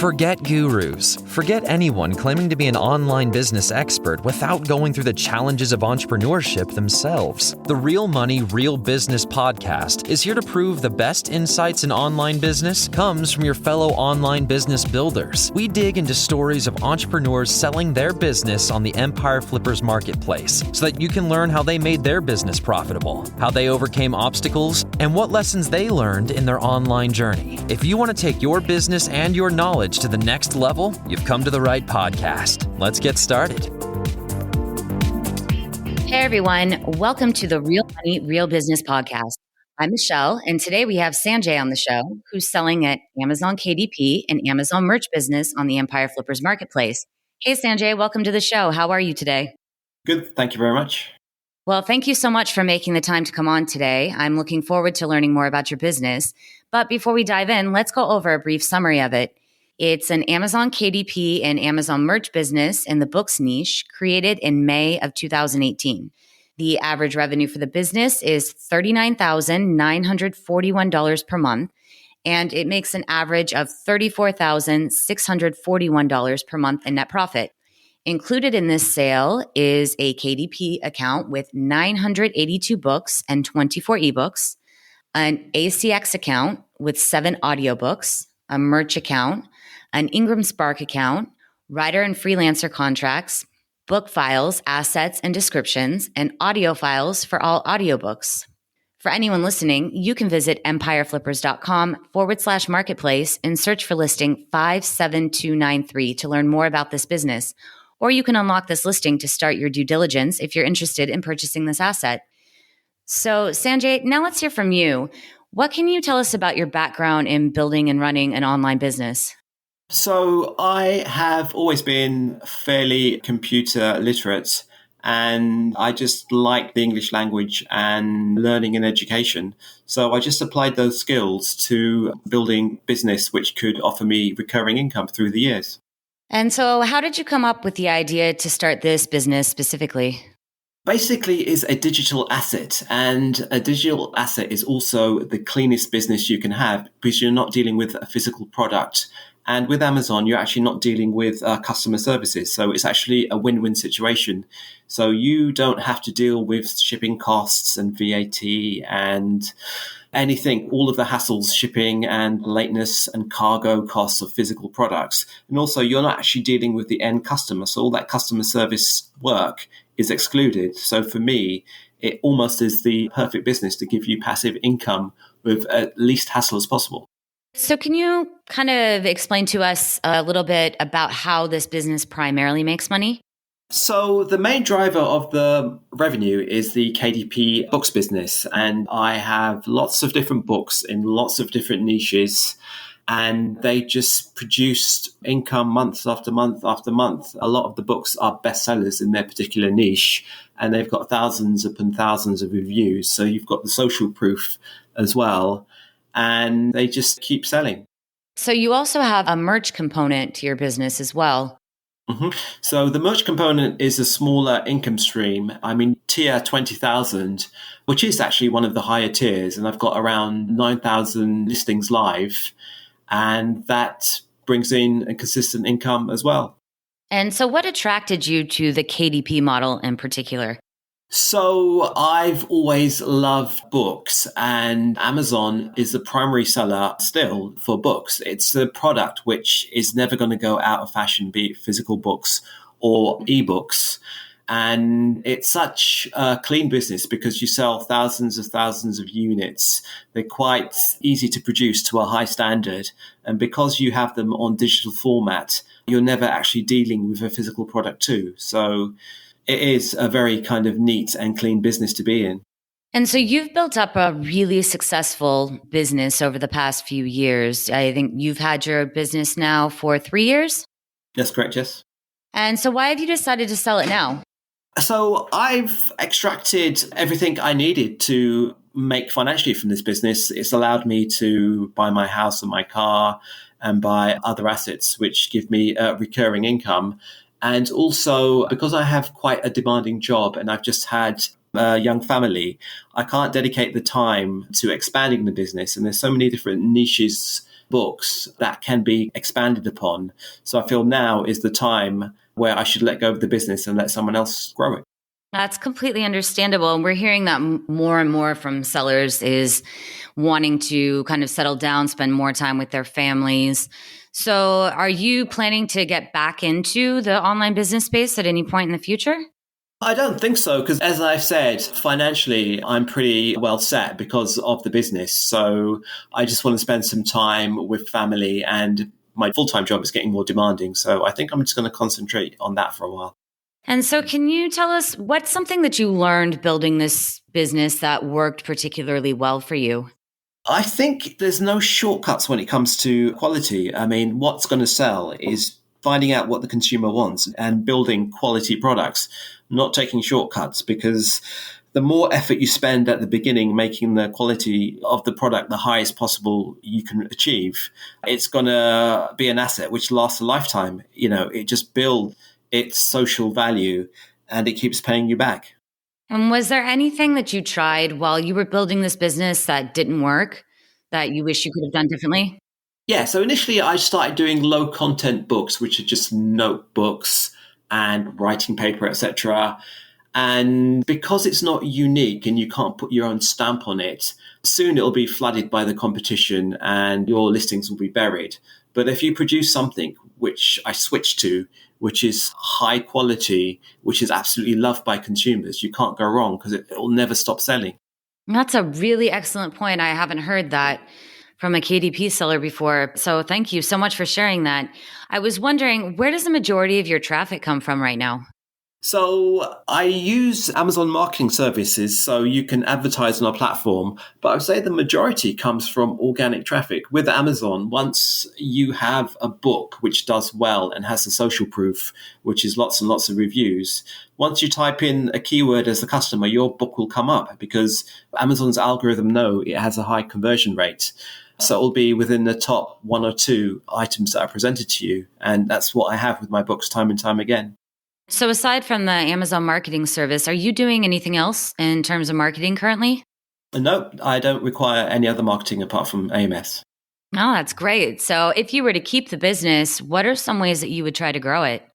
Forget gurus. Forget anyone claiming to be an online business expert without going through the challenges of entrepreneurship themselves. The Real Money, Real Business podcast is here to prove the best insights in online business comes from your fellow online business builders. We dig into stories of entrepreneurs selling their business on the Empire Flippers marketplace so that you can learn how they made their business profitable, how they overcame obstacles, and what lessons they learned in their online journey. If you want to take your business and your knowledge to the next level, you've come to the right podcast. Let's get started. Hey everyone, welcome to the Real Money, Real Business podcast. I'm Michelle, and today we have Sanjay on the show, who's selling at Amazon KDP and Amazon merch business on the Empire Flippers marketplace. Hey Sanjay, welcome to the show. How are you today? Good, thank you very much. Well, thank you so much for making the time to come on today. I'm looking forward to learning more about your business. But before we dive in, let's go over a brief summary of it. It's an Amazon KDP and Amazon merch business in the books niche created in May of 2018. The average revenue for the business is $39,941 per month, and it makes an average of $34,641 per month in net profit. Included in this sale is a KDP account with 982 books and 24 ebooks, an ACX account with 7 audiobooks, a merch account, an Ingram Spark account, writer and freelancer contracts, book files, assets, and descriptions, and audio files for all audiobooks. For anyone listening, you can visit empireflippers.com/marketplace and search for listing 57293 to learn more about this business. Or you can unlock this listing to start your due diligence if you're interested in purchasing this asset. So Sanjay, now let's hear from you. What can you tell us about your background in building and running an online business? So I have always been fairly computer literate, and I just like the English language and learning and education. So I just applied those skills to building business which could offer me recurring income through the years. And so how did you come up with the idea to start this business specifically? Basically, is a digital asset, and a digital asset is also the cleanest business you can have because you're not dealing with a physical product. And with Amazon, you're actually not dealing with customer services. So it's actually a win-win situation. So you don't have to deal with shipping costs and VAT and anything, all of the hassles, shipping and lateness and cargo costs of physical products. And also, you're not actually dealing with the end customer. So all that customer service work is excluded. So for me, it almost is the perfect business to give you passive income with at least hassle as possible. So can you kind of explain to us a little bit about how this business primarily makes money? So the main driver of the revenue is the KDP books business. And I have lots of different books in lots of different niches. And they just produced income month after month after month. A lot of the books are bestsellers in their particular niche. And they've got thousands upon thousands of reviews. So you've got the social proof as well. And they just keep selling. So you also have a merch component to your business as well. Mm-hmm. So the merch component is a smaller income stream. I mean, tier 20,000, which is actually one of the higher tiers. And I've got around 9,000 listings live. And that brings in a consistent income as well. And so what attracted you to the KDP model in particular? So I've always loved books, and Amazon is the primary seller still for books. It's the product which is never going to go out of fashion, be it physical books or ebooks. And it's such a clean business because you sell thousands of units. They're quite easy to produce to a high standard. And because you have them on digital format, you're never actually dealing with a physical product too. So it is a very kind of neat and clean business to be in. And so you've built up a really successful business over the past few years. I think you've had your business now for 3 years? That's correct, yes. And so why have you decided to sell it now? So I've extracted everything I needed to make financially from this business. It's allowed me to buy my house and my car and buy other assets, which give me a recurring income. And also, because I have quite a demanding job and I've just had a young family, I can't dedicate the time to expanding the business. And there's so many different niches books that can be expanded upon. So I feel now is the time where I should let go of the business and let someone else grow it. That's completely understandable. And we're hearing that more and more from sellers is wanting to kind of settle down, spend more time with their families. So are you planning to get back into the online business space at any point in the future? I don't think so, because as I've said, financially, I'm pretty well set because of the business. So I just want to spend some time with family, and my full-time job is getting more demanding. So I think I'm just going to concentrate on that for a while. And so can you tell us what's something that you learned building this business that worked particularly well for you? I think there's no shortcuts when it comes to quality. I mean, what's going to sell is finding out what the consumer wants and building quality products, not taking shortcuts, because the more effort you spend at the beginning making the quality of the product the highest possible you can achieve, it's going to be an asset which lasts a lifetime. It just builds its social value and it keeps paying you back. And was there anything that you tried while you were building this business that didn't work that you wish you could have done differently? Yeah, so initially I started doing low content books, which are just notebooks and writing paper, etc. And because it's not unique and you can't put your own stamp on it, soon it'll be flooded by the competition and your listings will be buried. But if you produce something, which I switched to, which is high quality, which is absolutely loved by consumers, you can't go wrong because it will never stop selling. That's a really excellent point. I haven't heard that from a KDP seller before. So thank you so much for sharing that. I was wondering, where does the majority of your traffic come from right now? So I use Amazon marketing services, so you can advertise on our platform, but I would say the majority comes from organic traffic. With Amazon, once you have a book which does well and has the social proof, which is lots and lots of reviews, once you type in a keyword as a customer, your book will come up because Amazon's algorithm know it has a high conversion rate. So it'll be within the top one or two items that are presented to you. And that's what I have with my books time and time again. So aside from the Amazon marketing service, are you doing anything else in terms of marketing currently? No, I don't require any other marketing apart from AMS. Oh, that's great. So if you were to keep the business, what are some ways that you would try to grow it?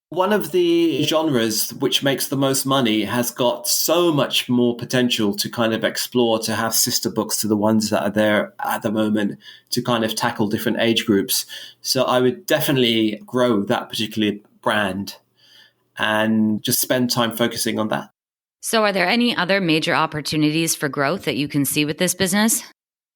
One of the genres which makes the most money has got so much more potential to kind of explore, to have sister books to the ones that are there at the moment, to kind of tackle different age groups. So I would definitely grow that particular brand and just spend time focusing on that. So are there any other major opportunities for growth that you can see with this business?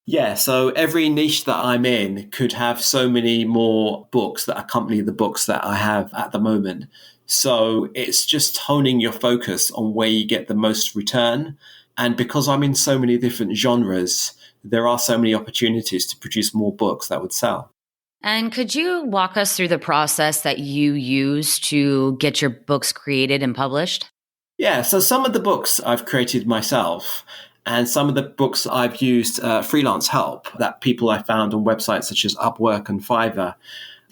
Yeah, so every niche that I'm in could have so many more books that accompany the books that I have at the moment. So it's just honing your focus on where you get the most return. And because I'm in so many different genres, there are so many opportunities to produce more books that would sell. And could you walk us through the process that you use to get your books created and published? Yeah, so some of the books I've created myself, and some of the books I've used freelance help that people I found on websites such as Upwork and Fiverr,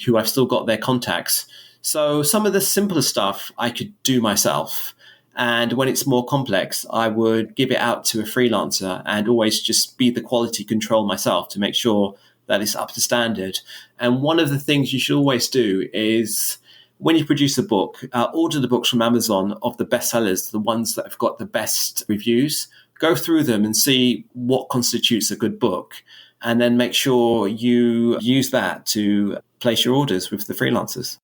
who I've still got their contacts. So some of the simpler stuff I could do myself. And when it's more complex, I would give it out to a freelancer and always just be the quality control myself to make sure that it's up to standard. And one of the things you should always do is when you produce a book, order the books from Amazon of the bestsellers, the ones that have got the best reviews. Go through them and see what constitutes a good book. And then make sure you use that to place your orders with the freelancers.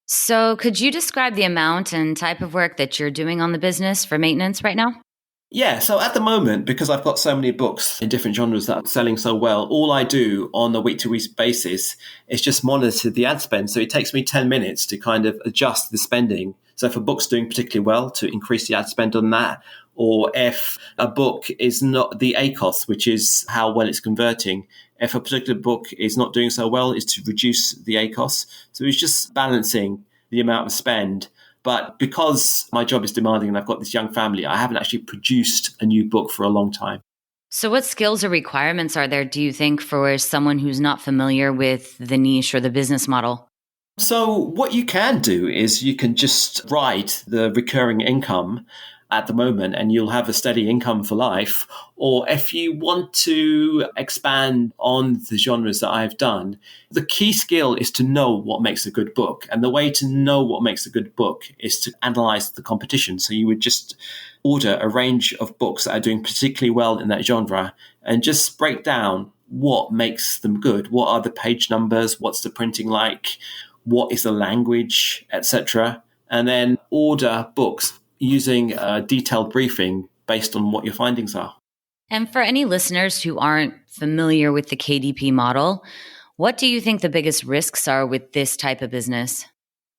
So could you describe the amount and type of work that you're doing on the business for maintenance right now? Yeah, so at the moment, because I've got so many books in different genres that are selling so well, all I do on a week-to-week basis is just monitor the ad spend. So it takes me 10 minutes to kind of adjust the spending. So if a book's doing particularly well, to increase the ad spend on that. Or if a book is not the ACOS, which is how well it's converting. If a particular book is not doing so well, is to reduce the ACOS. So it's just balancing the amount of spend. But because my job is demanding and I've got this young family, I haven't actually produced a new book for a long time. So what skills or requirements are there, do you think, for someone who's not familiar with the niche or the business model? So what you can do is you can just write the recurring income at the moment and you'll have a steady income for life. Or if you want to expand on the genres that I've done, the key skill is to know what makes a good book. And the way to know what makes a good book is to analyze the competition. So you would just order a range of books that are doing particularly well in that genre and just break down what makes them good. What are the page numbers? What's the printing like? What is the language, etc.? And then order books using a detailed briefing based on what your findings are. And for any listeners who aren't familiar with the KDP model, what do you think the biggest risks are with this type of business?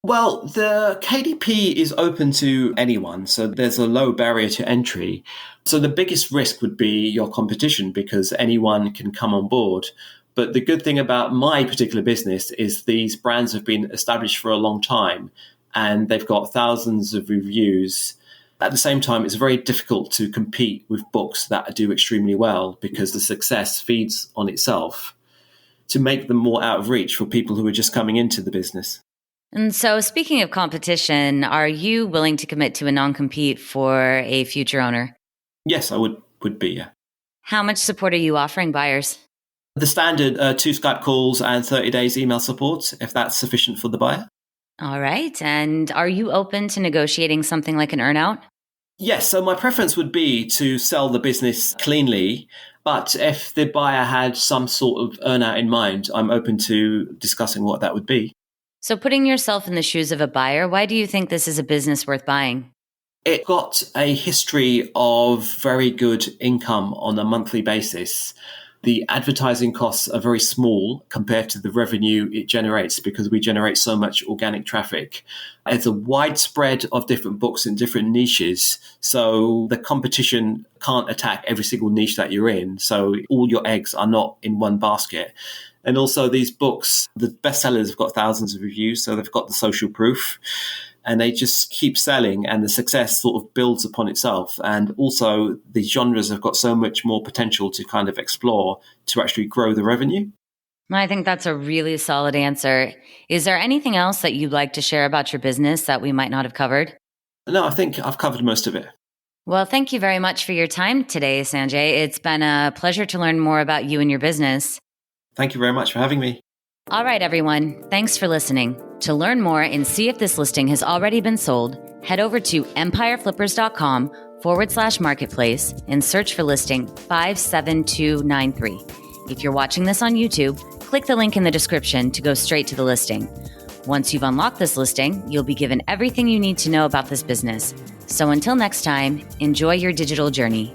Well, the KDP is open to anyone, so there's a low barrier to entry. So the biggest risk would be your competition because anyone can come on board. But the good thing about my particular business is these brands have been established for a long time and they've got thousands of reviews. At the same time, it's very difficult to compete with books that do extremely well because the success feeds on itself to make them more out of reach for people who are just coming into the business. And so speaking of competition, are you willing to commit to a non-compete for a future owner? Yes, I would be, yeah. How much support are you offering buyers? The standard 2 Skype calls and 30 days email support, if that's sufficient for the buyer. All right. And are you open to negotiating something like an earnout? Yes. So my preference would be to sell the business cleanly. But if the buyer had some sort of earnout in mind, I'm open to discussing what that would be. So putting yourself in the shoes of a buyer, why do you think this is a business worth buying? It got a history of very good income on a monthly basis. The advertising costs are very small compared to the revenue it generates because we generate so much organic traffic. It's a widespread of different books in different niches. So the competition can't attack every single niche that you're in. So all your eggs are not in one basket. And also these books, the bestsellers have got thousands of reviews, so they've got the social proof. And they just keep selling and the success sort of builds upon itself. And also the genres have got so much more potential to kind of explore to actually grow the revenue. I think that's a really solid answer. Is there anything else that you'd like to share about your business that we might not have covered? No, I think I've covered most of it. Well, thank you very much for your time today, Sanjay. It's been a pleasure to learn more about you and your business. Thank you very much for having me. All right, everyone. Thanks for listening. To learn more and see if this listing has already been sold, head over to empireflippers.com/marketplace and search for listing 57293. If you're watching this on YouTube, click the link in the description to go straight to the listing. Once you've unlocked this listing, you'll be given everything you need to know about this business. So until next time, enjoy your digital journey.